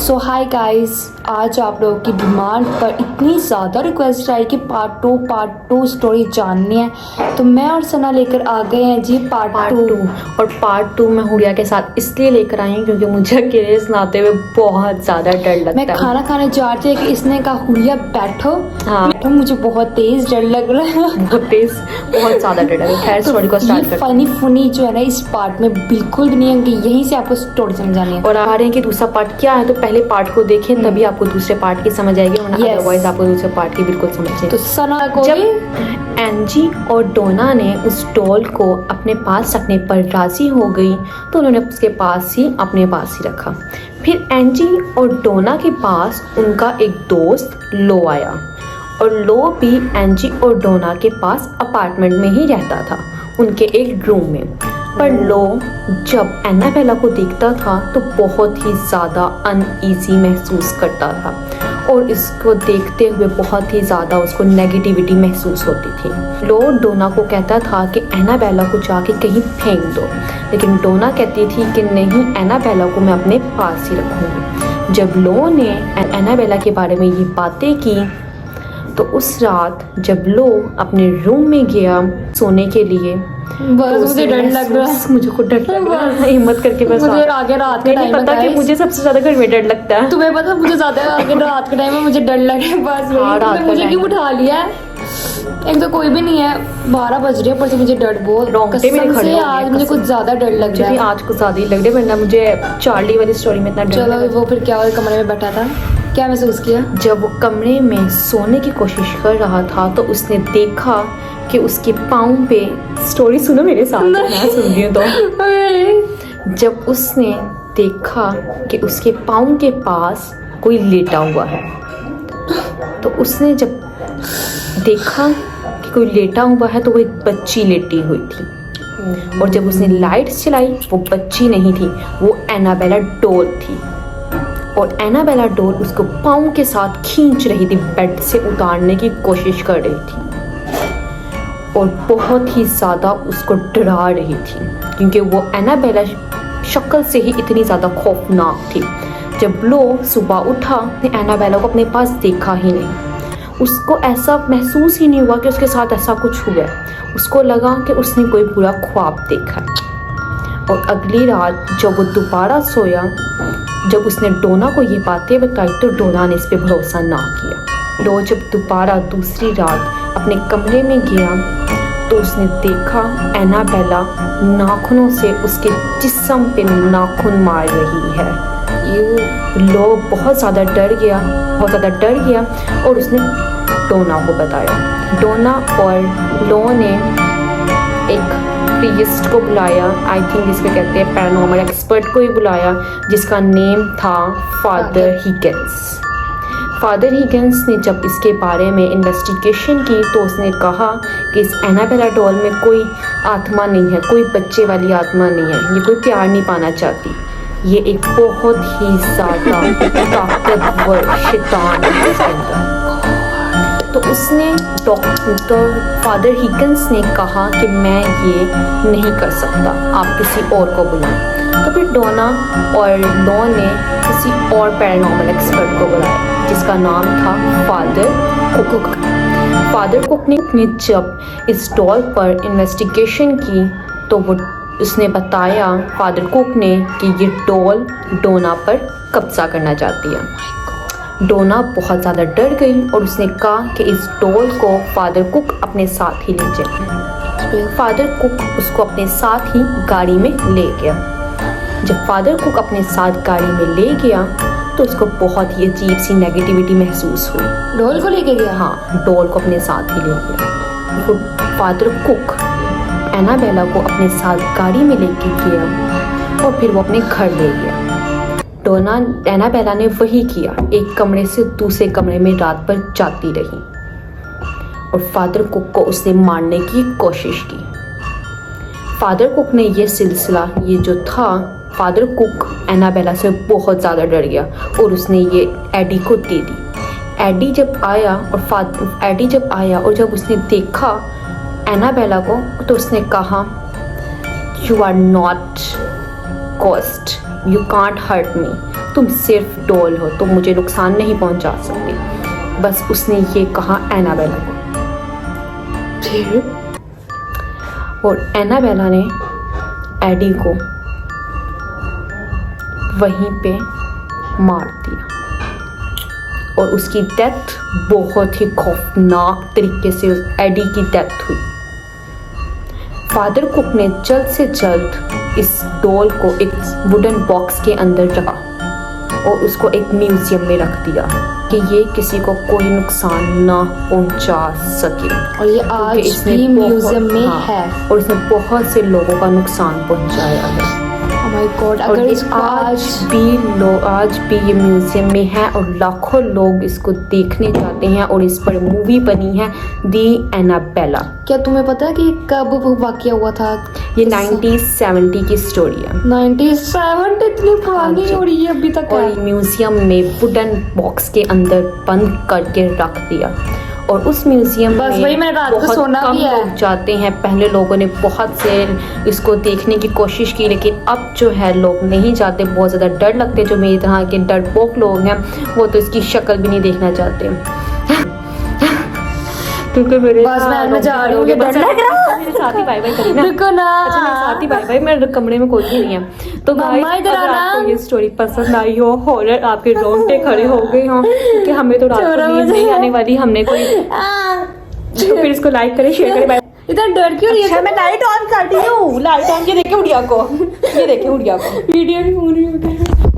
सो hi guys, आज आप लोगों की डिमांड पर इतनी ज़्यादा रिक्वेस्ट आई कि पार्ट टू स्टोरी जाननी है, तो मैं और सना लेकर आ गए हैं जी पार्ट टू। और पार्ट टू मैं हुरिया के साथ इसलिए लेकर आई हूँ क्योंकि मुझे अकेले सुनाते हुए बहुत ज़्यादा डर लगता है। मैं खाना खाने जा रही थी कि इसने कहा हुरिया बैठो। हाँ, बैठो, मुझे बहुत तेज डर लग रहा है, बहुत ज़्यादा डर लग रहा है। खैर स्टोरी को स्टार्ट करते हैं। फनी जो है ना इस पार्ट में बिल्कुल भी नहीं है कि यहीं से आपको स्टोरी समझानी है। और आ रहे हैं कि दूसरा पार्ट क्या है, तो पहले पार्ट को देखें तभी आपको दूसरे पार्ट की समझ आएगी, वरना अदरवाइज आपको दूसरे पार्ट की बिल्कुल समझ नहीं। तो सना को जब एंजी और डोना ने उस डॉल को अपने पास रखने पर राजी हो गई तो उन्होंने उसके पास ही अपने पास ही रखा। फिर एंजी और डोना के पास उनका एक दोस्त लो आया और लो भी एंजी और डोना के पास अपार्टमेंट में ही रहता था, उनके एक रूम में। पर लो जब एनाबेला को देखता था तो बहुत ही ज़्यादा अनईजी महसूस करता था और इसको देखते हुए बहुत ही ज़्यादा उसको नेगेटिविटी महसूस होती थी। लो डोना को कहता था कि एनाबेला को जाके कहीं फेंक दो, लेकिन डोना कहती थी कि नहीं, एनाबेला को मैं अपने पास ही रखूँगी। जब लो ने एनाबेला के बारे में ये बातें की तो उस रात जब लो अपने रूम में गया सोने के लिए, बस मुझे डर लग रहा है, मुझे खुद डर लग रहा है। हिम्मत करके बस मुझे आगे रात के टाइम पता कि मुझे सबसे ज्यादा घर में डर लगता है। तुम्हें पता मुझे ज्यादा आगे रात के टाइम में मुझे डर लग रहा है। बस वही मुझे क्यों उठा लिया है, एक तो कोई भी नहीं है, 12 बज रहे हैं, पर मुझे डर बहुत कसम से आज मुझे कुछ ज्यादा डर लग रहा है। आज कुछ ज्यादा ही लग रहा है, वरना मुझे चार्ली वाली स्टोरी में इतना डर। चलो वो फिर क्या हुआ, कमरे में बैठा था, क्या महसूस किया? जब वो कमरे में सोने की कोशिश कर रहा था तो उसने देखा कि उसके पाँव पे, स्टोरी सुनो मेरे साथ, मैं सुन रही हूँ तो। जब उसने देखा कि उसके पाँव के पास कोई लेटा हुआ है, तो उसने जब देखा कि कोई लेटा हुआ है तो वो एक बच्ची लेटी हुई थी। और जब उसने लाइट्स चलाई वो बच्ची नहीं थी, वो एनाबेला डॉल थी। और एनाबेला डॉल उसको पाँव के साथ खींच रही थी, बेड से उतारने की कोशिश कर रही थी और बहुत ही ज़्यादा उसको डरा रही थी क्योंकि वो एनाबेला शक्ल से ही इतनी ज़्यादा खौफनाक थी। जब लो सुबह उठा तो एनाबेला को अपने पास देखा ही नहीं। उसको ऐसा महसूस ही नहीं हुआ कि उसके साथ ऐसा कुछ हुआ है। उसको लगा कि उसने कोई बुरा ख्वाब देखा है। और अगली रात जब वो दोबारा सोया, जब उसने डोना को ये बातें बताई तो डोना ने इस पर भरोसा ना किया। लो जब दोबारा दूसरी रात अपने कमरे में गया तो उसने देखा एनाबेला नाखूनों से उसके जिस्म पे नाखून मार रही है। लो बहुत ज़्यादा डर गया और उसने डोना को बताया। डोना और लो ने एक प्रीस्ट को बुलाया, आई थिंक जिसको कहते हैं पैरानॉर्मल एक्सपर्ट को ही बुलाया, जिसका नेम था फादर हिगिंस। फादर हिगिंस ने जब इसके बारे में इन्वेस्टिगेशन की तो उसने कहा कि इस एनाबेला डॉल में कोई आत्मा नहीं है, कोई बच्चे वाली आत्मा नहीं है, ये कोई प्यार नहीं पाना चाहती, ये एक बहुत ही ज़्यादा ताकतवर शैतान है इसके अंदर। तो उसने डॉक्टर फादर हिगिंस ने कहा कि मैं ये नहीं कर सकता, आप किसी और को बुलाएं। तो फिर डोना और लो ने किसी और पैरानॉर्मल एक्सपर्ट को बुलाया जिसका नाम था फादर कुक। फादर कुक ने जब इस डॉल पर इन्वेस्टिगेशन की तो उसने बताया फादर कुक ने कि ये डॉल डोना पर कब्जा करना चाहती है। डोना बहुत ज़्यादा डर गई और उसने कहा कि इस डॉल को फादर कुक अपने साथ ही ले जाए। फादर कुक उसको अपने साथ ही गाड़ी में ले गया। जब फादर कुक अपने साथ गाड़ी में ले गया तो उसको बहुत ही अजीब सी नेगेटिविटी महसूस हुई। डॉल को लेके गया? हाँ, डॉल को अपने साथ ही ले गया। तो फादर कुक एनाबेला को अपने साथ गाड़ी में लेके गया और फिर वो अपने घर ले गया। एनाबेला ने वही किया, एक कमरे से दूसरे कमरे में रात भर जाती रही और फादर कुक को उसने मारने की कोशिश की। फादर कुक ने ये सिलसिला, ये जो था, फादर कुक एनाबेला से बहुत ज़्यादा डर गया और उसने ये एडी को दे दी। एडी जब आया और जब उसने देखा एनाबेला को तो उसने कहा, you are not ghost, you can't hurt me, तुम सिर्फ डॉल हो, तुम मुझे नुकसान नहीं पहुंचा सकती। बस उसने ये कहा एनाबेला को। और एनाबेला ने एडी को वहीं पे मार दिया और उसकी डेथ बहुत ही खौफनाक तरीके से एडी की डेथ हुई। फादर कुक ने जल्द से जल्द इस डॉल को एक वुडन बॉक्स के अंदर रखा और उसको एक म्यूजियम में रख दिया कि ये किसी को कोई नुकसान ना पहुंचा सके। और ये आज भी म्यूजियम में है और इसने बहुत से लोगों का नुकसान पहुंचाया है। Oh my God, और अगर इसको आज भी ये म्यूजियम में है और लाखों लोग इसको देखने जाते हैं और इस पर मूवी बनी है दी एनाबेला। क्या तुम्हें पता है कि कब वो वाकया हुआ था? ये 1970 की स्टोरी है। 97 इतनी पुरानी हो रही है अभी तक। और म्यूजियम में वुडन बॉक्स के अंदर बंद करके रख दिया और उस म्यूजियम बस में वही मैंने रात को बहुत सोना कम भी है। लोग जाते हैं। पहले लोगों ने बहुत से इसको देखने की कोशिश की, लेकिन अब जो है लोग नहीं जाते, बहुत ज़्यादा डर लगते। जो मेरी तरह के डरपोक लोग हैं वो तो इसकी शक्ल भी नहीं देखना चाहते। क्योंकि मेरे बस मैं जा रही हूँ, ये डर लग रहा है। मेरे साथ ही बाय बाय करी ना। रुको ना। अच्छा मेरे साथ ही बाय बाय, मेरे कमरे में कोई भी नहीं है। तो मम्मा guys, इधर अगर आना। आपको ये स्टोरी पसंद आई हो, हॉरर आपके रोंगटे खड़े हो गए हों, क्योंकि हमें तो रात को नींद नहीं आने वाली, हमने कोई तो फिर इसको लाइक करें, शेयर करें। इधर डर क्यों रही है? अच्छा मैं लाइट ऑन कर दी हूँ, लाइट ऑन, ये देखे उड़िया को, ये देखे उड़िया को। वीडियो नहीं हो रही है।